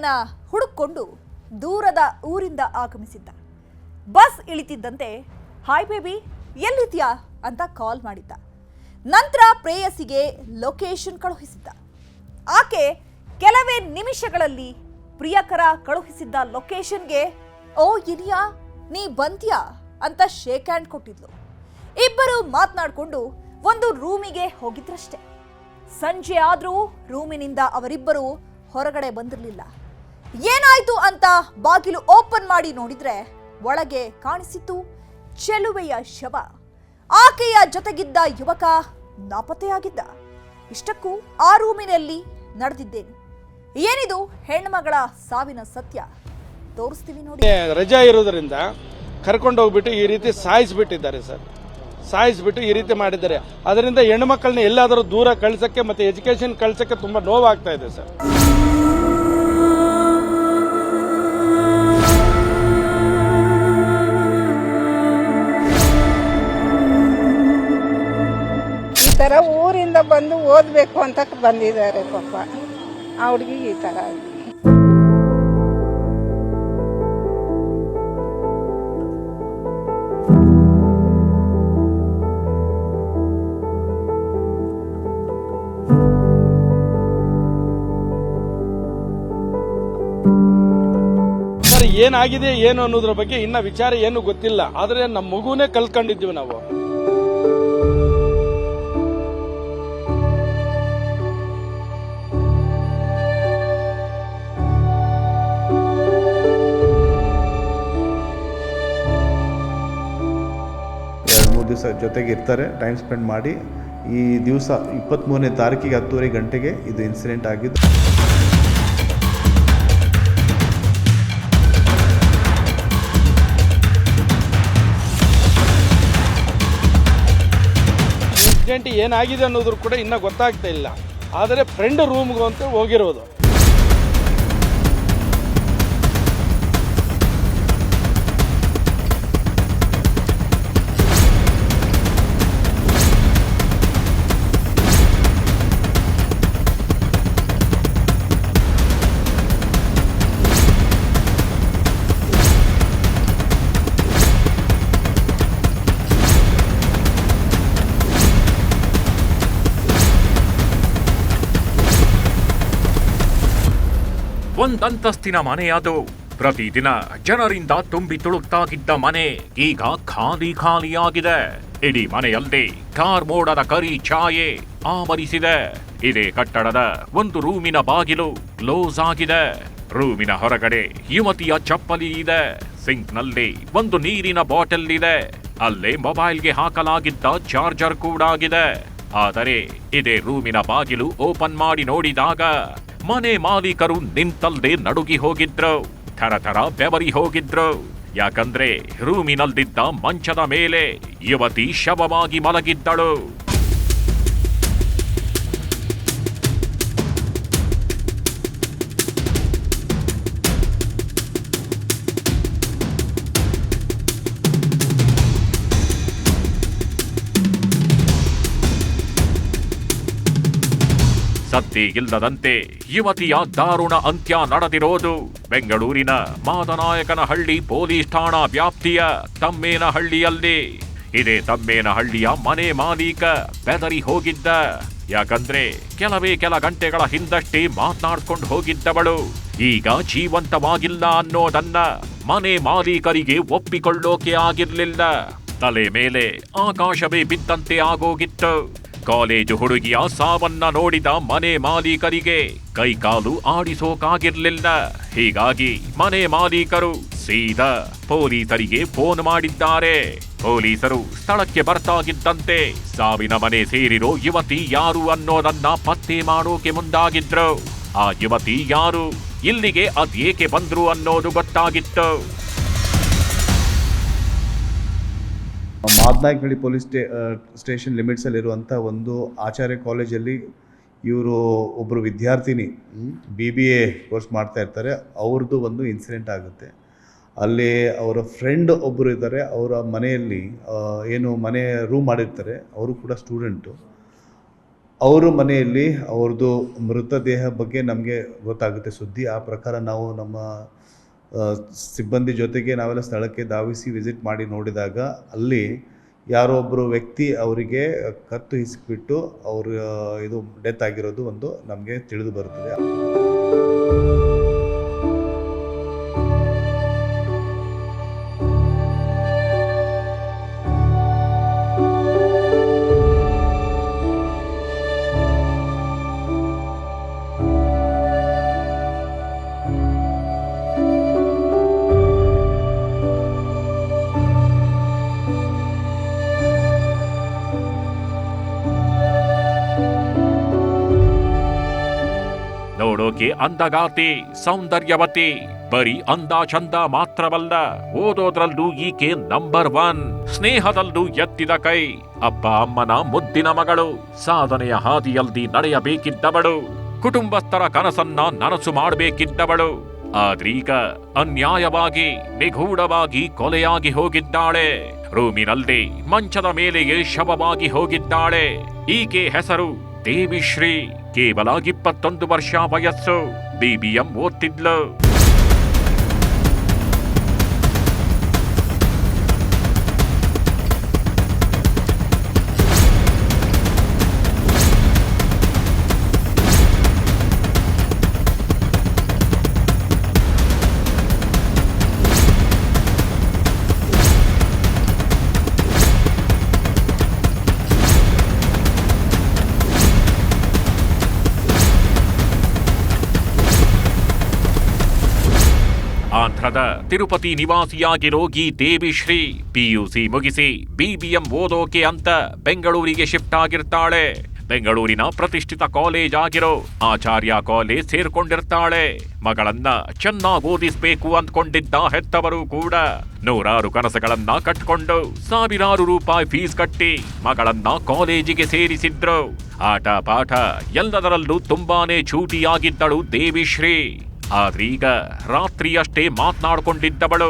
ಪ್ರಿಯಕರನ ಹುಡುಕೊಂಡು ದೂರದ ಊರಿಂದ ಆಗಮಿಸಿದ್ದ. ಬಸ್ ಇಳಿತಿದ್ದಂತೆ ಹಾಯ್ ಬೇಬಿ ಎಲ್ಲಿದ್ಯಾ ಅಂತ ಕಾಲ್ ಮಾಡಿದ್ದ. ನಂತರ ಪ್ರೇಯಸಿಗೆ ಲೊಕೇಶನ್ ಕಳುಹಿಸಿದ್ದ. ಆಕೆ ಕೆಲವೇ ನಿಮಿಷಗಳಲ್ಲಿ ಪ್ರಿಯಕರ ಕಳುಹಿಸಿದ್ದ ಲೊಕೇಶನ್ಗೆ ಓ ಇನಿಯಾ ನೀ ಬಂದ್ಯಾ ಅಂತ ಶೇಕ್ ಹ್ಯಾಂಡ್ ಕೊಟ್ಟಿದ್ಲು. ಇಬ್ಬರು ಮಾತನಾಡಿಕೊಂಡು ಒಂದು ರೂಮಿಗೆ ಹೋಗಿದ್ರಷ್ಟೆ. ಸಂಜೆ ಆದ್ರೂ ರೂಮಿನಿಂದ ಅವರಿಬ್ಬರು ಹೊರಗಡೆ ಬಂದಿರಲಿಲ್ಲ. ಏನಾಯ್ತು ಅಂತ ಬಾಗಿಲು ಓಪನ್ ಮಾಡಿ ನೋಡಿದ್ರೆ ಒಳಗೆ ಕಾಣಿಸಿತು ಚೆಲುವೆಯ ಶವ. ಆಕೆಯ ಜೊತೆಗಿದ್ದ ಯುವಕ ನಾಪತ್ತೆಯಾಗಿದ್ದ. ಇಷ್ಟಕ್ಕೂ ಆ ರೂಮಿನಲ್ಲಿ ನಡೆದಿದ್ದೇನೆ. ಏನಿದು ಹೆಣ್ಮಗಳ ಸಾವಿನ ಸತ್ಯ ತೋರಿಸ್ತೀವಿ ನೋಡಿ. ರಜಾ ಇರೋದ್ರಿಂದ ಕರ್ಕೊಂಡು ಹೋಗ್ಬಿಟ್ಟು ಈ ರೀತಿ ಸಾಯಿಸ್ಬಿಟ್ಟಿದ್ದಾರೆ ಸರ್. ಸಾಯಿಸ್ಬಿಟ್ಟು ಈ ರೀತಿ ಮಾಡಿದ್ದಾರೆ. ಅದರಿಂದ ಹೆಣ್ಮಕ್ಳನ್ನ ಎಲ್ಲಾದರೂ ದೂರ ಕಳ್ಸಕ್ಕೆ ಮತ್ತೆ ಎಜುಕೇಶನ್ ಕಳ್ಸಕ್ಕೆ ತುಂಬಾ ನೋವಾಗ್ತಾ ಇದೆ ಸರ್. ಈ ತರ ಊರಿಂದ ಬಂದು ಓದ್ಬೇಕು ಅಂತ ಬಂದಿದ್ದಾರೆ ಪಾಪ. ಆ ಹುಡುಗಿ ಈ ತರ ಏನಾಗಿದೆ ಏನು ಅನ್ನೋದ್ರ ಬಗ್ಗೆ ಇನ್ನ ವಿಚಾರ ಏನು ಗೊತ್ತಿಲ್ಲ. ಆದ್ರೆ ನಮ್ಮ ಮಗುನೇ ಕಲ್ಕೊಂಡಿದ್ವಿ ನಾವು. ದಿವಸ ಜೊತೆಗೆ ಇರ್ತಾರೆ, ಟೈಮ್ ಸ್ಪೆಂಡ್ ಮಾಡಿ. ಈ ದಿವಸ 23ನೇ ತಾರೀಕಿಗೆ 10:30 ಗಂಟೆಗೆ ಇದು ಇನ್ಸಿಡೆಂಟ್ ಆಗಿದ್ದು. ಇನ್ಸಿಡೆಂಟ್ ಏನಾಗಿದೆ ಅನ್ನೋದ್ರ ಕೂಡ ಇನ್ನೂ ಗೊತ್ತಾಗ್ತಾ ಇಲ್ಲ. ಆದರೆ ಫ್ರೆಂಡ್ ರೂಮ್ಗೆ ಅಂತ ಹೋಗಿರೋದು. ಒಂದಂತಸ್ತಿನ ಮನೆಯದು. ಪ್ರತಿದಿನ ಜನರಿಂದ ತುಂಬಿ ತುಳುಕ್ತಾಗಿದ್ದ ಮನೆ ಈಗ ಖಾಲಿ ಖಾಲಿಯಾಗಿದೆ. ಇಡೀ ಮನೆಯಲ್ಲಿ ಕಾರ್ ಮೋಡದ ಕರಿ ಛಾಯೆ ಆವರಿಸಿದೆ. ಇದೇ ಕಟ್ಟಡದ ಒಂದು ರೂಮಿನ ಬಾಗಿಲು ಕ್ಲೋಸ್ ಆಗಿದೆ. ರೂಮಿನ ಹೊರಗಡೆ ಯುವತಿಯ ಚಪ್ಪಲಿ ಇದೆ. ಸಿಂಕ್ನಲ್ಲಿ ಒಂದು ನೀರಿನ ಬಾಟಲ್ ಇದೆ. ಅಲ್ಲೇ ಮೊಬೈಲ್ಗೆ ಹಾಕಲಾಗಿದ್ದ ಚಾರ್ಜರ್ ಕೂಡ ಆಗಿದೆ. ಆದರೆ ಇದೇ ರೂಮಿನ ಬಾಗಿಲು ಓಪನ್ ಮಾಡಿ ನೋಡಿದಾಗ ಮನೆ ಮಾಲೀಕರು ನಿಂತಲ್ಲದೆ ನಡುಗಿ ಹೋಗಿದ್ರು. ಥರ ಬೆವರಿ ಹೋಗಿದ್ರು. ಯಾಕಂದ್ರೆ ರೂಮಿನಲ್ಲಿದ್ದ ಮಂಚದ ಮೇಲೆ ಯುವತಿ ಶವವಾಗಿ ಮಲಗಿದ್ದಳು. ಸದ್ದಿ ಇಲ್ಲದಂತೆ ಯುವತಿಯ ದಾರುಣ ಅಂತ್ಯ ನಡೆದಿರೋದು ಬೆಂಗಳೂರಿನ ಮಾದನಾಯಕನಹಳ್ಳಿ ಪೊಲೀಸ್ ಠಾಣಾ ವ್ಯಾಪ್ತಿಯ ತಮ್ಮೇನಹಳ್ಳಿಯಲ್ಲಿ. ಇದೇ ತಮ್ಮೇನಹಳ್ಳಿಯ ಮನೆ ಮಾಲೀಕ ಬೆದರಿ ಹೋಗಿದ್ದ. ಯಾಕಂದ್ರೆ ಕೆಲ ಗಂಟೆಗಳ ಹಿಂದಷ್ಟೇ ಮಾತನಾಡ್ಕೊಂಡು ಹೋಗಿದ್ದವಳು ಈಗ ಜೀವಂತವಾಗಿಲ್ಲ ಅನ್ನೋದನ್ನ ಮನೆ ಮಾಲೀಕರಿಗೆ ಒಪ್ಪಿಕೊಳ್ಳೋಕೆ ಆಗಿರ್ಲಿಲ್ಲ. ತಲೆ ಮೇಲೆ ಆಕಾಶವೇ ಬಿದ್ದಂತೆ ಆಗೋಗಿತ್ತು. ಕಾಲೇಜು ಹುಡುಗಿಯ ಸಾವನ್ನ ನೋಡಿದ ಮನೆ ಮಾಲೀಕರಿಗೆ ಕೈಕಾಲು ಆಡಿಸೋಕಾಗಿರ್ಲಿಲ್ಲ. ಹೀಗಾಗಿ ಮನೆ ಮಾಲೀಕರು ಸೀದಾ ಪೊಲೀಸರಿಗೆ ಫೋನ್ ಮಾಡಿದ್ದಾರೆ. ಪೊಲೀಸರು ಸ್ಥಳಕ್ಕೆ ಬರ್ತಾಗಿದ್ದಂತೆ ಸಾವಿನ ಮನೆ ಸೇರಿರೋ ಯುವತಿ ಯಾರು ಅನ್ನೋದನ್ನ ಪತ್ತೆ ಮಾಡೋಕೆ ಮುಂದಾಗಿದ್ರು. ಆ ಯುವತಿ ಯಾರು, ಇಲ್ಲಿಗೆ ಅದೇಕೆ ಬಂದ್ರು ಅನ್ನೋದು ಗೊತ್ತಾಗಿತ್ತು. ಮಾದನಾಯಕನಹಳ್ಳಿ ಪೊಲೀಸ್ ಸ್ಟೇಷನ್ ಲಿಮಿಟ್ಸಲ್ಲಿರುವಂಥ ಒಂದು ಆಚಾರ್ಯ ಕಾಲೇಜಲ್ಲಿ ಇವರು ಒಬ್ಬರು ವಿದ್ಯಾರ್ಥಿನಿ BBA ಕೋರ್ಸ್ ಮಾಡ್ತಾ ಇರ್ತಾರೆ. ಅವ್ರದ್ದು ಒಂದು ಇನ್ಸಿಡೆಂಟ್ ಆಗುತ್ತೆ. ಅಲ್ಲಿ ಅವರ ಫ್ರೆಂಡ್ ಒಬ್ಬರು ಇದ್ದಾರೆ. ಅವರ ಮನೆಯಲ್ಲಿ ಏನು ಮನೆ ರೂಮ್ ಮಾಡಿರ್ತಾರೆ, ಅವರು ಕೂಡ ಸ್ಟೂಡೆಂಟು. ಅವರ ಮನೆಯಲ್ಲಿ ಅವ್ರದ್ದು ಮೃತದೇಹ ಬಗ್ಗೆ ನಮಗೆ ಗೊತ್ತಾಗುತ್ತೆ ಸುದ್ದಿ. ಆ ಪ್ರಕಾರ ನಾವು ನಮ್ಮ ಸಿಬ್ಬಂದಿ ಜೊತೆಗೆ ನಾವೆಲ್ಲ ಸ್ಥಳಕ್ಕೆ ಧಾವಿಸಿ ವಿಸಿಟ್ ಮಾಡಿ ನೋಡಿದಾಗ ಅಲ್ಲಿ ಯಾರೋ ಒಬ್ಬರು ವ್ಯಕ್ತಿ ಅವರಿಗೆ ಕತ್ತು ಹಿಸುಕ್ಬಿಟ್ಟು ಅವರು ಇದು ಡೆತ್ ಆಗಿರೋದು ಒಂದು ನಮಗೆ ತಿಳಿದು ಬರುತ್ತದೆ. ನೋಡೋಕೆ ಅಂದಗಾತಿ, ಸೌಂದರ್ಯವತಿ, ಬರೀ ಅಂದ ಚಂದ ಮಾತ್ರವಲ್ಲ, ಓದೋದ್ರಲ್ಲೂ ಈಕೆ ನಂಬರ್ 1, ಸ್ನೇಹದಲ್ಲೂ ಎತ್ತಿದ ಕೈ, ಅಪ್ಪ ಅಮ್ಮನ ಮುದ್ದಿನ ಮಗಳು, ಸಾಧನೆಯ ಹಾದಿಯಲ್ಲಿ ನಡೆಯಬೇಕಿದ್ದವಳು, ಕುಟುಂಬಸ್ಥರ ಕನಸನ್ನ ನನಸು ಮಾಡಬೇಕಿದ್ದವಳು. ಆದ್ರೀಗ ಅನ್ಯಾಯವಾಗಿ ನಿಗೂಢವಾಗಿ ಕೊಲೆಯಾಗಿ ಹೋಗಿದ್ದಾಳೆ. ರೂಮಿನಲ್ಲಿ ಮಂಚದ ಮೇಲೆಯೇ ಶವವಾಗಿ ಹೋಗಿದ್ದಾಳೆ. ಈಕೆ ಹೆಸರು ದೇವಿಶ್ರೀ. ಕೇವಲ 21 ವರ್ಷ ವಯಸ್ಸು. BBM ಓದ್ತಿದ್ಲು. ಆಂಧ್ರದ ತಿರುಪತಿ ನಿವಾಸಿಯಾಗಿರೋ ಈ ದೇವಿಶ್ರೀ PUC ಮುಗಿಸಿ BBM ಓದೋಕೆ ಅಂತ ಬೆಂಗಳೂರಿಗೆ ಶಿಫ್ಟ್ ಆಗಿರ್ತಾಳೆ. ಬೆಂಗಳೂರಿನ ಪ್ರತಿಷ್ಠಿತ ಕಾಲೇಜ್ ಆಗಿರೋ ಆಚಾರ್ಯ ಕಾಲೇಜ್ ಸೇರ್ಕೊಂಡಿರ್ತಾಳೆ. ಮಗಳನ್ನ ಚೆನ್ನಾಗಿ ಓದಿಸ್ಬೇಕು ಅಂದ್ಕೊಂಡಿದ್ದ ಹೆತ್ತವರು ಕೂಡ ನೂರಾರು ಕನಸುಗಳನ್ನ ಕಟ್ಕೊಂಡು ಸಾವಿರಾರು ರೂಪಾಯಿ ಫೀಸ್ ಕಟ್ಟಿ ಮಗಳನ್ನ ಕಾಲೇಜಿಗೆ ಸೇರಿಸಿದ್ರು. ಆಟ ಪಾಠ ಎಲ್ಲದರಲ್ಲೂ ತುಂಬಾನೇ ಚೂಟಿಯಾಗಿದ್ದಳು ದೇವಿಶ್ರೀ. ಆದ್ರೀಗ ರಾತ್ರಿಯಷ್ಟೇ ಮಾತನಾಡ್ಕೊಂಡಿದ್ದವಳು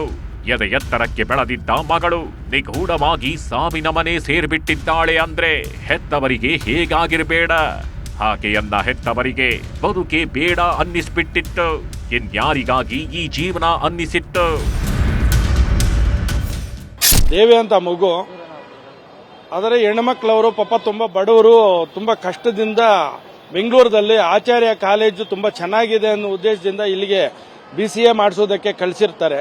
ಎದೆ ಎತ್ತರಕ್ಕೆ ಬೆಳೆದಿದ್ದ ಮಗಳು ನಿಗೂಢವಾಗಿ ಸಾವಿನ ಮನೆ ಸೇರ್ಬಿಟ್ಟಿದ್ದಾಳೆ ಅಂದ್ರೆ ಹೆತ್ತವರಿಗೆ ಹೇಗಾಗಿರ್ಬೇಡ. ಆಕೆಯನ್ನ ಹೆತ್ತವರಿಗೆ ಬದುಕೆ ಬೇಡ ಅನ್ನಿಸ್ಬಿಟ್ಟಿತ್ತು. ಇನ್ಯಾರಿಗಾಗಿ ಈ ಜೀವನ ಅನ್ನಿಸಿತ್ತು. ದೇವಿ ಅಂತ ಮಗು, ಆದರೆ ಹೆಣ್ಮಕ್ಳವರು ಪಾಪ ತುಂಬಾ ಬಡವರು, ತುಂಬಾ ಕಷ್ಟದಿಂದ ಬೆಂಗಳೂರಲ್ಲಿ ಆಚಾರ್ಯ ಕಾಲೇಜು ತುಂಬಾ ಚೆನ್ನಾಗಿದೆ ಅನ್ನೋ ಉದ್ದೇಶದಿಂದ ಇಲ್ಲಿಗೆ BCA ಮಾಡಿಸೋದಕ್ಕೆ ಕಳಿಸಿರ್ತಾರೆ.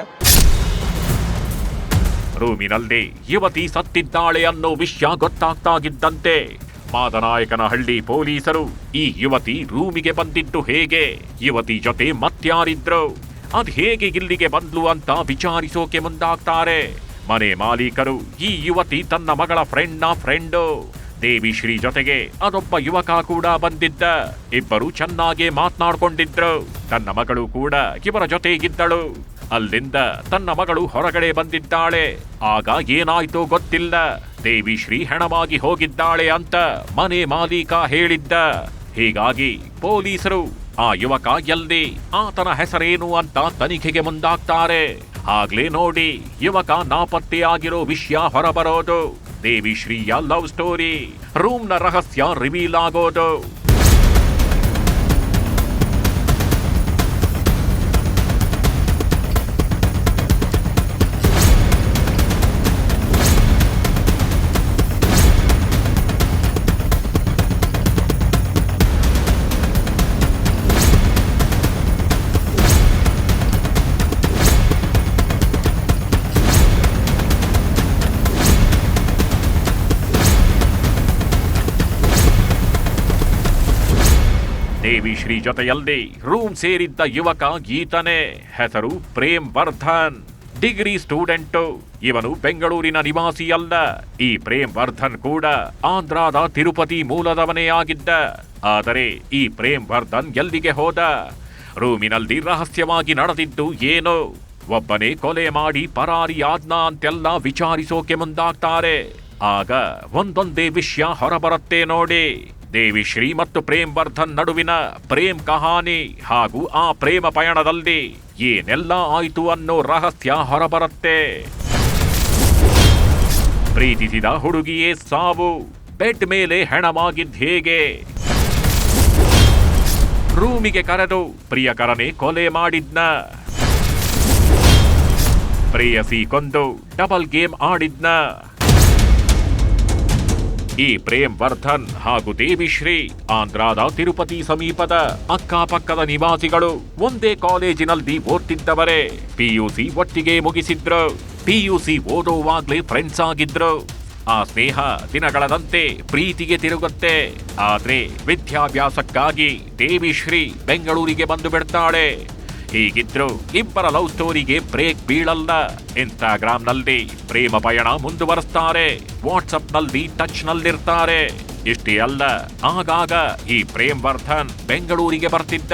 ರೂಮಿನಲ್ಲಿ ಯುವತಿ ಸತ್ತಿದ್ದಾಳೆ ಅನ್ನೋ ವಿಷಯ ಗೊತ್ತಾಗ್ತಾಗಿದ್ದಂತೆ ಮಾದನಾಯಕನಹಳ್ಳಿ ಪೊಲೀಸರು ಈ ಯುವತಿ ರೂಮಿಗೆ ಬಂದಿದ್ದು ಹೇಗೆ, ಯುವತಿ ಜೊತೆ ಮತ್ಯಾರಿದ್ರು, ಅದ್ ಹೇಗೆ ಇಲ್ಲಿಗೆ ಬಂದ್ಲು ಅಂತ ವಿಚಾರಿಸೋಕೆ ಮುಂದಾಗ್ತಾರೆ. ಮನೆ ಮಾಲೀಕರು ಈ ಯುವತಿ ತನ್ನ ಮಗಳ ಫ್ರೆಂಡು. ದೇವಿಶ್ರೀ ಜೊತೆಗೆ ಅದೊಬ್ಬ ಯುವಕ ಕೂಡ ಬಂದಿದ್ದ. ಇಬ್ಬರು ಚೆನ್ನಾಗೇ ಮಾತನಾಡ್ಕೊಂಡಿದ್ರು. ತನ್ನ ಮಗಳು ಕೂಡ ಇವರ ಜೊತೆಗಿದ್ದಳು. ಅಲ್ಲಿಂದ ತನ್ನ ಮಗಳು ಹೊರಗಡೆ ಬಂದಿದ್ದಾಳೆ. ಆಗ ಏನಾಯ್ತೋ ಗೊತ್ತಿಲ್ಲ. ದೇವಿಶ್ರೀ ಹೆಣವಾಗಿ ಹೋಗಿದ್ದಾಳೆ ಅಂತ ಮನೆ ಮಾಲೀಕ ಹೇಳಿದ್ದ. ಹೀಗಾಗಿ ಪೊಲೀಸರು ಆ ಯುವಕ ಎಲ್ಲಿ, ಆತನ ಹೆಸರೇನು ಅಂತ ತನಿಖೆಗೆ ಮುಂದಾಗ್ತಾರೆ. ಆಗ್ಲೇ ನೋಡಿ ಯುವಕ ನಾಪತ್ತೆಯಾಗಿರೋ ವಿಷಯ ಹೊರಬರೋದು. ದೇವಿಶ್ರೀಯ ಲವ್ ಸ್ಟೋರಿ, ರೂಮ್ನ ರಹಸ್ಯ ರಿವೀಲ್ ಆಗೋದು. ದೇವಿಶ್ರೀ ಜೊತೆಯಲ್ಲಿ ರೂಮ್ ಸೇರಿದ್ದ ಯುವಕ ಈತನೇ. ಹೆಸರು ಪ್ರೇಮ್ ವರ್ಧನ್. Degree student. ಇವನು ಬೆಂಗಳೂರಿನ ನಿವಾಸಿಯಲ್ಲ. ಈ ಪ್ರೇಮ್ ವರ್ಧನ್ ಕೂಡ ಆಂಧ್ರದ ತಿರುಪತಿ ಮೂಲದವನೇ ಆಗಿದ್ದ. ಆದರೆ ಈ ಪ್ರೇಮ್ ವರ್ಧನ್ ಎಲ್ಲಿಗೆ ಹೋದ? ರೂಮಿನಲ್ಲಿ ರಹಸ್ಯವಾಗಿ ನಡೆದಿದ್ದು ಏನು? ಒಬ್ಬನೇ ಕೊಲೆ ಮಾಡಿ ಪರಾರಿಯಾದ್ನ ಅಂತೆಲ್ಲ ವಿಚಾರಿಸೋಕೆ ಮುಂದಾಗ್ತಾರೆ. ಆಗ ಒಂದೊಂದೇ ವಿಷಯ ಹೊರಬರುತ್ತೆ ನೋಡಿ. ದೇವಿಶ್ರೀ ಮತ್ತು ಪ್ರೇಮ್ ವರ್ಧನ್ ನಡುವಿನ ಪ್ರೇಮ್ ಕಹಾನಿ ಹಾಗೂ ಆ ಪ್ರೇಮ ಪಯಣದಲ್ಲಿ ಏನೆಲ್ಲ ಆಯ್ತು ಅನ್ನೋ ರಹಸ್ಯ ಹೊರಬರುತ್ತೆ. ಪ್ರೀತಿಸಿದ ಹುಡುಗಿಯೇ ಸಾವು, ಬೆಡ್ ಮೇಲೆ ಹೆಣವಾಗಿದ್ದ ಹೇಗೆ? ರೂಮಿಗೆ ಕರೆದು ಪ್ರಿಯಕರನೇ ಕೊಲೆ ಮಾಡಿದ್ನ. ಪ್ರೇಯಸಿ ಕೊಂದು ಡಬಲ್ ಗೇಮ್ ಆಡಿದ್ನ. ಈ ಪ್ರೇಮ್ ವರ್ಧನ್ ಹಾಗೂ ದೇವಿಶ್ರೀ ಆಂಧ್ರದ ತಿರುಪತಿ ಸಮೀಪದ ಅಕ್ಕಪಕ್ಕದ ನಿವಾಸಿಗಳು. ಒಂದೇ ಕಾಲೇಜಿನಲ್ಲಿ ಓದ್ತಿದ್ದವರೇ. ಪಿಯುಸಿ ಒಟ್ಟಿಗೆ ಮುಗಿಸಿದ್ರು. ಪಿಯುಸಿ ಓದುವಾಗ್ಲೇ ಫ್ರೆಂಡ್ಸ್ ಆಗಿದ್ರು. ಆ ಸ್ನೇಹ ದಿನಗಳದಂತೆ ಪ್ರೀತಿಗೆ ತಿರುಗುತ್ತೆ. ಆದ್ರೆ ವಿದ್ಯಾಭ್ಯಾಸಕ್ಕಾಗಿ ದೇವಿಶ್ರೀ ಬೆಂಗಳೂರಿಗೆ ಬಂದು ಬಿಡ್ತಾಳೆ. ಹೀಗಿದ್ರು ಇಬ್ಬರ ಲವ್ ಸ್ಟೋರಿಗೆ ಬ್ರೇಕ್ ಬೀಳಲ್ಲ. ಇನ್ಸ್ಟಾಗ್ರಾಂನಲ್ಲಿ ಪ್ರೇಮ ಪಯಣ ಮುಂದುವರೆಸ್ತಾರೆ. ವಾಟ್ಸಪ್ನಲ್ಲಿ ಟಚ್ ನಲ್ಲಿರ್ತಾರೆ. ಇಷ್ಟೇ ಅಲ್ಲ, ಆಗಾಗ ಈ ಪ್ರೇಮ್ ವರ್ಧನ್ ಬೆಂಗಳೂರಿಗೆ ಬರ್ತಿದ್ದ.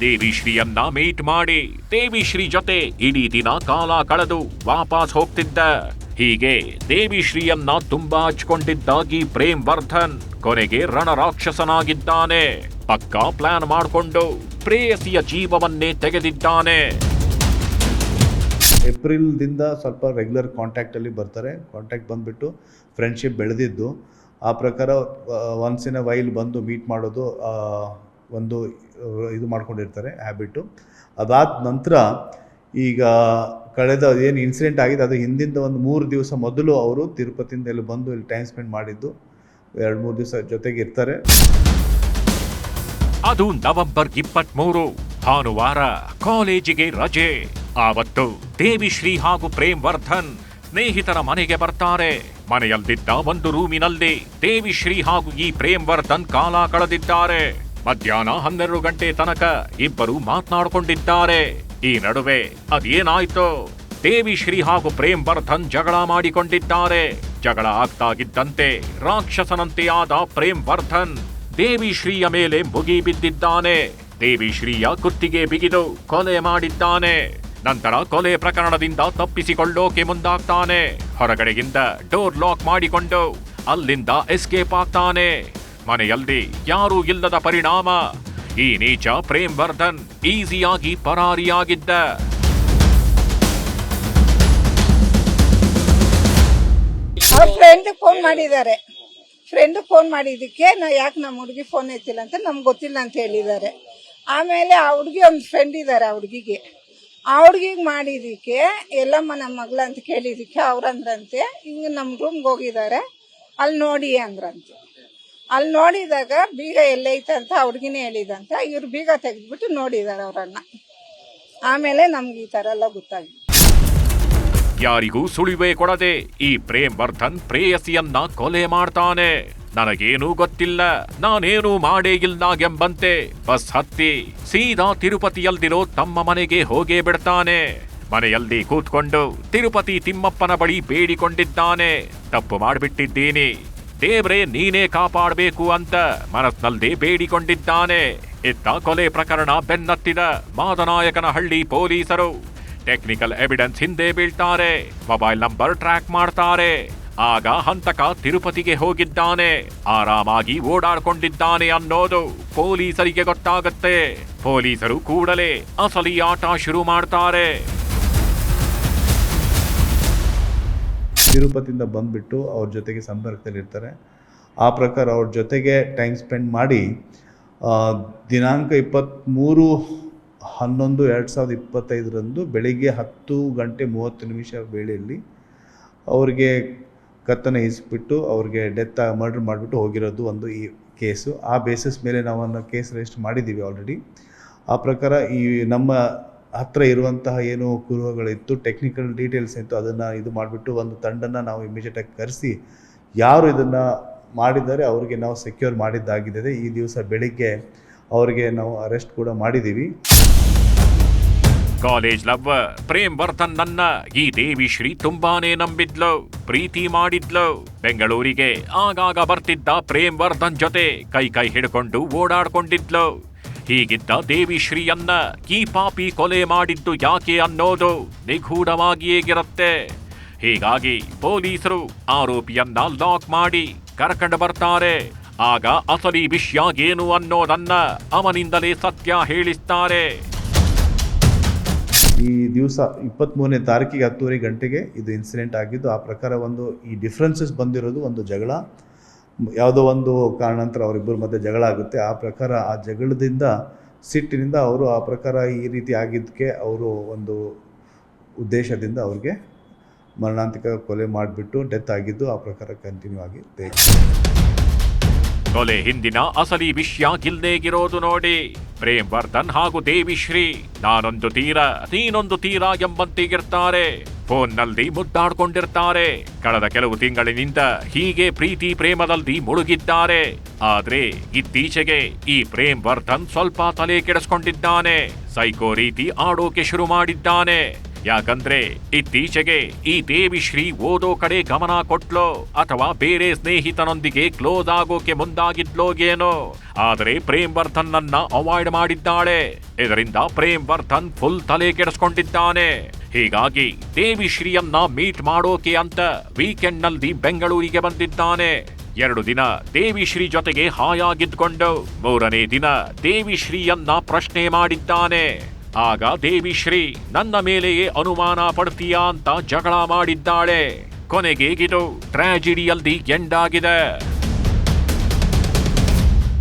ದೇವಿಶ್ರೀಯನ್ನ ಮೀಟ್ ಮಾಡಿ ದೇವಿಶ್ರೀ ಜೊತೆ ಇಡೀ ದಿನ ಕಾಲ ಕಳೆದು ವಾಪಸ್ ಹೋಗ್ತಿದ್ದ. ಹೀಗೆ ದೇವಿಶ್ರೀಯನ್ನ ತುಂಬಾ ಹಚ್ಕೊಂಡಿದ್ದಾಗಿ ಪ್ರೇಮ್ ವರ್ಧನ್ ಕೊನೆಗೆ ರಣರಾಕ್ಷಸನಾಗಿದ್ದಾನೆ. ಪಕ್ಕಾ ಪ್ಲಾನ್ ಮಾಡಿಕೊಂಡು ಪ್ರೇಯಸಿಯ ಜೀವವನ್ನೇ ತೆಗೆದಿದ್ದಾನೆ. ಏಪ್ರಿಲ್ದಿಂದ ಸ್ವಲ್ಪ ರೆಗ್ಯುಲರ್ ಕಾಂಟ್ಯಾಕ್ಟಲ್ಲಿ ಬರ್ತಾರೆ. ಕಾಂಟ್ಯಾಕ್ಟ್ ಬಂದುಬಿಟ್ಟು ಫ್ರೆಂಡ್ಶಿಪ್ ಬೆಳೆದಿದ್ದು. ಆ ಪ್ರಕಾರ ಒನ್ಸ್ ಇನ್ ಅ ವೈಲ್ ಬಂದು ಮೀಟ್ ಮಾಡೋದು ಒಂದು ಇದು ಮಾಡ್ಕೊಂಡಿರ್ತಾರೆ ಹ್ಯಾಬಿಟ್ಟು. ಅದಾದ ನಂತರ ಈಗ ಕಳೆದ ಏನು ಇನ್ಸಿಡೆಂಟ್ ಆಗಿದೆ ಅದು ಹಿಂದಿಂದ ಒಂದು 3 ದಿವಸ ಮೊದಲು ಅವರು ತಿರುಪತಿಯಿಂದ ಇಲ್ಲಿ ಬಂದು ಇಲ್ಲಿ ಟೈಮ್ ಸ್ಪೆಂಡ್ ಮಾಡಿದ್ದು. 2-3 ದಿವಸ ಜೊತೆಗೆ ಇರ್ತಾರೆ. ಅದು ನವೆಂಬರ್ 23 ಭಾನುವಾರ, ಕಾಲೇಜಿಗೆ ರಜೆ. ಆವತ್ತು ದೇವಿಶ್ರೀ ಹಾಗೂ ಪ್ರೇಮ್ ವರ್ಧನ್ ಸ್ನೇಹಿತರ ಮನೆಗೆ ಬರ್ತಾರೆ. ಮನೆಯಲ್ಲಿದ್ದ ಒಂದು ರೂಮಿನಲ್ಲಿ ದೇವಿಶ್ರೀ ಹಾಗೂ ಈ ಪ್ರೇಮ್ ವರ್ಧನ್ ಕಾಲ ಕಳೆದಿದ್ದಾರೆ. ಮಧ್ಯಾಹ್ನ 12 ಗಂಟೆ ತನಕ ಇಬ್ಬರು ಮಾತನಾಡಿಕೊಂಡಿದ್ದಾರೆ. ಈ ನಡುವೆ ಅದೇನಾಯ್ತು? ದೇವಿಶ್ರೀ ಹಾಗೂ ಪ್ರೇಮ್ ವರ್ಧನ್ ಜಗಳ ಮಾಡಿಕೊಂಡಿದ್ದಾರೆ. ಜಗಳ ಆಗ್ತಾಗಿದ್ದಂತೆ ರಾಕ್ಷಸನಂತೆ ಆದ ಪ್ರೇಮ್ ವರ್ಧನ್ ದೇವಿಶ್ರೀಯ ಮೇಲೆ ಮುಗಿ ಬಿದ್ದಿದ್ದಾನೆ. ದೇವಿಶ್ರೀಯ ಕುತ್ತಿಗೆ ಬಿಗಿದು ಕೊಲೆ ಮಾಡಿದ್ದಾನೆ. ನಂತರ ಕೊಲೆ ಪ್ರಕರಣದಿಂದ ತಪ್ಪಿಸಿಕೊಳ್ಳೋಕೆ ಮುಂದಾಗ್ತಾನೆ. ಹೊರಗಡೆಯಿಂದ ಡೋರ್ ಲಾಕ್ ಮಾಡಿಕೊಂಡು ಅಲ್ಲಿಂದ ಎಸ್ಕೇಪ್ ಆಗ್ತಾನೆ. ಮನೆಯಲ್ಲಿ ಯಾರೂ ಇಲ್ಲದ ಪರಿಣಾಮ ಈ ನೀಚ ಪ್ರೇಮ್ ವರ್ಧನ್ ಈಸಿಯಾಗಿ ಪರಾರಿಯಾಗಿದ್ದ. ಅವ್ರ ಫ್ರೆಂಡ್ ಫೋನ್ ಮಾಡಿದ್ದಾರೆ. ಫ್ರೆಂಡ್ ಫೋನ್ ಮಾಡಿದ್ದಕ್ಕೆ ಯಾಕೆ ನಮ್ಮ ಹುಡುಗಿ ಫೋನ್ ಎತ್ತಿಲ್ಲ ಅಂತ ನಮ್ಗೆ ಗೊತ್ತಿಲ್ಲ ಅಂತ ಹೇಳಿದ್ದಾರೆ. ಆಮೇಲೆ ಆ ಹುಡುಗಿ ಒಂದು ಫ್ರೆಂಡ್ ಇದ್ದಾರೆ. ಆ ಹುಡುಗಿಗೆ ಮಾಡಿದ್ದಕ್ಕೆ ಎಲ್ಲಮ್ಮ ನಮ್ಮ ಮಗಳ ಅಂತ ಕೇಳಿದ್ದಕ್ಕೆ ಅವ್ರಂದ್ರಂತೆ ಹಿಂಗೆ ನಮ್ಮ ರೂಮ್ಗೆ ಹೋಗಿದ್ದಾರೆ, ಅಲ್ಲಿ ನೋಡಿ ಅಂದ್ರಂತೆ. ಅಲ್ಲಿ ನೋಡಿದಾಗ ಬೀಗ ಎಲ್ಲೈತೆ ಅಂತ ಹುಡುಗಿನೇ ಹೇಳಿದಂತ. ಇವ್ರು ಬೀಗ ತೆಗೆದ್ಬಿಟ್ಟು ನೋಡಿದ್ದಾರೆ ಅವರನ್ನ. ಆಮೇಲೆ ನಮ್ಗೆ ಈ ತರ ಎಲ್ಲ ಗೊತ್ತಾಗಿದೆ. ಯಾರಿಗೂ ಸುಳಿವೆ ಕೊಡದೆ ಈ ಪ್ರೇಮ್ ವರ್ಧನ್ ಪ್ರೇಯಸಿಯನ್ನ ಕೊಲೆ ಮಾಡ್ತಾನೆ. ನನಗೇನೂ ಗೊತ್ತಿಲ್ಲ, ನಾನೇನು ಮಾಡೇ ಇಲ್ಲ ಎಂಬಂತೆ ಬಸ್ ಹತ್ತಿ ಸೀದಾ ತಿರುಪತಿಯಲ್ದಿರೋ ತಮ್ಮ ಮನೆಗೆ ಹೋಗೇ ಬಿಡ್ತಾನೆ. ಮನೆಯಲ್ಲಿ ಕೂತ್ಕೊಂಡು ತಿರುಪತಿ ತಿಮ್ಮಪ್ಪನ ಬಳಿ ಬೇಡಿಕೊಂಡಿದ್ದಾನೆ. ತಪ್ಪು ಮಾಡಿಬಿಟ್ಟಿದ್ದೀನಿ, ದೇವ್ರೇ ನೀನೇ ಕಾಪಾಡಬೇಕು ಅಂತ ಮನಸ್ಸಿನಲ್ಲೇ ಬೇಡಿಕೊಂಡಿದ್ದಾನೆ. ಇತ್ತ ಕೊಲೆ ಪ್ರಕರಣ ಬೆನ್ನತ್ತಿದ ಮಾದನಾಯಕನಹಳ್ಳಿ ಪೊಲೀಸರು ಟೆಕ್ನಿಕಲ್ ಎವಿಡೆನ್ಸ್ ಹಿಂದೆ ಬೀಳ್ತಾರೆ. ಮೊಬೈಲ್ ನಂಬರ್ ಟ್ರ್ಯಾಕ್ ಮಾಡ್ತಾರೆ. ಆಗ ಹಂತಕ ತಿರುಪತಿಗೆ ಹೋಗಿದ್ದಾನೆ, ಆರಾಮಾಗಿ ಓಡಾಡ್ಕೊಂಡಿದ್ದಾನೆ ಅನ್ನೋದು ಪೊಲೀಸರಿಗೆ ಗೊತ್ತಾಗುತ್ತೆ. ಪೊಲೀಸರು ಕೂಡಲೇ ಅಸಲಿ ಆಟ ಶುರು ಮಾಡ್ತಾರೆ. ತಿರುಪತಿಯಿಂದ ಬಂದುಬಿಟ್ಟು ಅವ್ರ ಜೊತೆಗೆ ಸಂಪರ್ಕದಲ್ಲಿರ್ತಾರೆ. ಆ ಪ್ರಕಾರ ಅವ್ರ ಜೊತೆಗೆ ಟೈಮ್ ಸ್ಪೆಂಡ್ ಮಾಡಿ ದಿನಾಂಕ 23/11/2025 ಬೆಳಿಗ್ಗೆ 10:30 ವೇಳೆಯಲ್ಲಿ ಅವ್ರಿಗೆ ಕತ್ತನ ಇಸ್ಬಿಟ್ಟು ಅವ್ರಿಗೆ ಮರ್ಡರ್ ಮಾಡಿಬಿಟ್ಟು ಹೋಗಿರೋದು ಒಂದು ಈ ಕೇಸು. ಆ ಬೇಸಿಸ್ ಮೇಲೆ ನಾವನ್ನು ಕೇಸ್ ರಿಜಿಸ್ಟರ್ ಮಾಡಿದ್ದೀವಿ ಆಲ್ರೆಡಿ. ಆ ಪ್ರಕಾರ ಈ ನಮ್ಮ ಹತ್ರ ಇರುವಂತಹ ಏನು ಕುರುಹುಗಳಿತ್ತು, ಟೆಕ್ನಿಕಲ್ ಡೀಟೇಲ್ಸ್ ಇತ್ತು, ಅದನ್ನು ಇದು ಮಾಡಿಬಿಟ್ಟು ಒಂದು ತಂಡನ ನಾವು ಇಮಿಡಿಯೇಟಾಗಿ ಕರೆಸಿ ಯಾರು ಇದನ್ನು ಮಾಡಿದ್ದಾರೆ ಅವ್ರಿಗೆ ನಾವು ಸೆಕ್ಯೂರ್ ಮಾಡಿದ್ದಾಗಿದೆ. ಈ ದಿವಸ ಬೆಳಿಗ್ಗೆ ಅವರಿಗೆ ನಾವು ಅರೆಸ್ಟ್ ಕೂಡ ಮಾಡಿದ್ದೀವಿ. ಕಾಲೇಜ್ ಲವ್ವರ್ ಪ್ರೇಮ್ ವರ್ಧನ್ ನನ್ನ ಈ ದೇವಿಶ್ರೀ ತುಂಬಾನೇ ನಂಬಿದ್ಲು, ಪ್ರೀತಿ ಮಾಡಿದ್ಲು. ಬೆಂಗಳೂರಿಗೆ ಆಗಾಗ ಬರ್ತಿದ್ದ ಪ್ರೇಮ್ ವರ್ಧನ್ ಜೊತೆ ಕೈ ಹಿಡ್ಕೊಂಡು ಓಡಾಡ್ಕೊಂಡಿದ್ಲು. ಹೀಗಿದ್ದ ದೇವಿಶ್ರೀಯನ್ನ ಈ ಪಾಪಿ ಕೊಲೆ ಮಾಡಿದ್ದು ಯಾಕೆ ಅನ್ನೋದು ನಿಗೂಢವಾಗಿಯೇಗಿರುತ್ತೆ. ಹೀಗಾಗಿ ಪೊಲೀಸರು ಆರೋಪಿಯನ್ನ ಲಾಕ್ ಮಾಡಿ ಕರ್ಕೊಂಡು ಬರ್ತಾರೆ. ಆಗ ಅಸಲಿ ವಿಷಯ ಏನು ಅನ್ನೋದನ್ನ ಅವನಿಂದಲೇ ಸತ್ಯ ಹೇಳಿಸ್ತಾರೆ. ಈ ದಿವಸ 23ನೇ ತಾರೀಕಿಗೆ 10:30 ಗಂಟೆಗೆ ಇದು ಇನ್ಸಿಡೆಂಟ್ ಆಗಿದ್ದು. ಆ ಪ್ರಕಾರ ಒಂದು ಈ ಡಿಫ್ರೆನ್ಸಸ್ ಬಂದಿರೋದು ಒಂದು ಜಗಳ. ಯಾವುದೋ ಒಂದು ಕಾರಣಾಂತರ ಅವರಿಬ್ಬರ ಮಧ್ಯೆ ಜಗಳ ಆಗುತ್ತೆ. ಆ ಪ್ರಕಾರ ಆ ಜಗಳದಿಂದ ಸಿಟ್ಟಿನಿಂದ ಅವರು ಆ ಪ್ರಕಾರ ಈ ರೀತಿ ಆಗಿದ್ದಕ್ಕೆ ಅವರು ಒಂದು ಉದ್ದೇಶದಿಂದ ಅವ್ರಿಗೆ ಮರಣಾಂತಿಕ ಕೊಲೆ ಮಾಡಿಬಿಟ್ಟು ಡೆತ್ ಆಗಿದ್ದು ಆ ಪ್ರಕಾರ ಕಂಟಿನ್ಯೂ ಆಗಿ ಕೊಲೆ ಹಿಂದಿನ ಅಸಲಿ ವಿಷಯ ಗಿಲ್ದೇಗಿರೋದು ನೋಡಿ. ಪ್ರೇಮ್ ವರ್ಧನ್ ಹಾಗೂ ದೇವಿಶ್ರೀ ನಾನೊಂದು ತೀರ ನೀನೊಂದು ತೀರ ಎಂಬಂತೆಗಿರ್ತಾರೆ. ಫೋನ್ನಲ್ಲಿ ಮುದ್ದಾಡ್ಕೊಂಡಿರ್ತಾರೆ. ಕಳೆದ ಕೆಲವು ತಿಂಗಳಿನಿಂದ ಹೀಗೆ ಪ್ರೀತಿ ಪ್ರೇಮದಲ್ಲಿ ಮುಳುಗಿದ್ದಾರೆ. ಆದ್ರೆ ಇತ್ತೀಚೆಗೆ ಈ ಪ್ರೇಮ್ ವರ್ಧನ್ ಸ್ವಲ್ಪ ತಲೆ ಕೆಡಿಸ್ಕೊಂಡಿದ್ದಾನೆ. ಸೈಕೋ ರೀತಿ ಆಡೋಕೆ ಶುರು ಮಾಡಿದ್ದಾನೆ. ಯಾಕಂದ್ರೆ ಇತ್ತೀಚೆಗೆ ಈ ದೇವಿಶ್ರೀ ಓದೋ ಕಡೆ ಗಮನ ಕೊಟ್ಲೋ ಅಥವಾ ಬೇರೆ ಸ್ನೇಹಿತನೊಂದಿಗೆ ಕ್ಲೋಸ್ ಆಗೋಕೆ ಮುಂದಾಗಿದ್ಲೋ ಏನೋ, ಆದರೆ ಪ್ರೇಮ್ ವರ್ಧನ್ ನನ್ನ ಅವಾಯ್ಡ್ ಮಾಡಿದ್ದಾಳೆ. ಇದರಿಂದ ಪ್ರೇಮ್ ವರ್ಧನ್ ಫುಲ್ ತಲೆ ಕೆಡಿಸ್ಕೊಂಡಿದ್ದಾನೆ. ಹೀಗಾಗಿ ದೇವಿಶ್ರೀಯನ್ನ ಮೀಟ್ ಮಾಡೋಕೆ ಅಂತ ವೀಕೆಂಡ್ ನಲ್ಲಿ ಬೆಂಗಳೂರಿಗೆ ಬಂದಿದ್ದಾನೆ. 2 ದಿನ ದೇವಿಶ್ರೀ ಜೊತೆಗೆ ಹಾಯಾಗಿದ್ಕೊಂಡು 3ನೇ ದಿನ ದೇವಿಶ್ರೀಯನ್ನ ಪ್ರಶ್ನೆ ಮಾಡಿದ್ದಾನೆ. ಆಗ ದೇವಿಶ್ರೀ ನನ್ನ ಮೇಲೆಯೇ ಅನುಮಾನ ಪಡ್ತೀಯಾ ಅಂತ ಜಗಳ ಮಾಡಿದ್ದಾಳೆ. ಕೊನೆಗೆ ಇದು ಟ್ರಾಜಿಡಿಯಲ್ಲಿ ಎಂಡ್ ಆಗಿದೆ.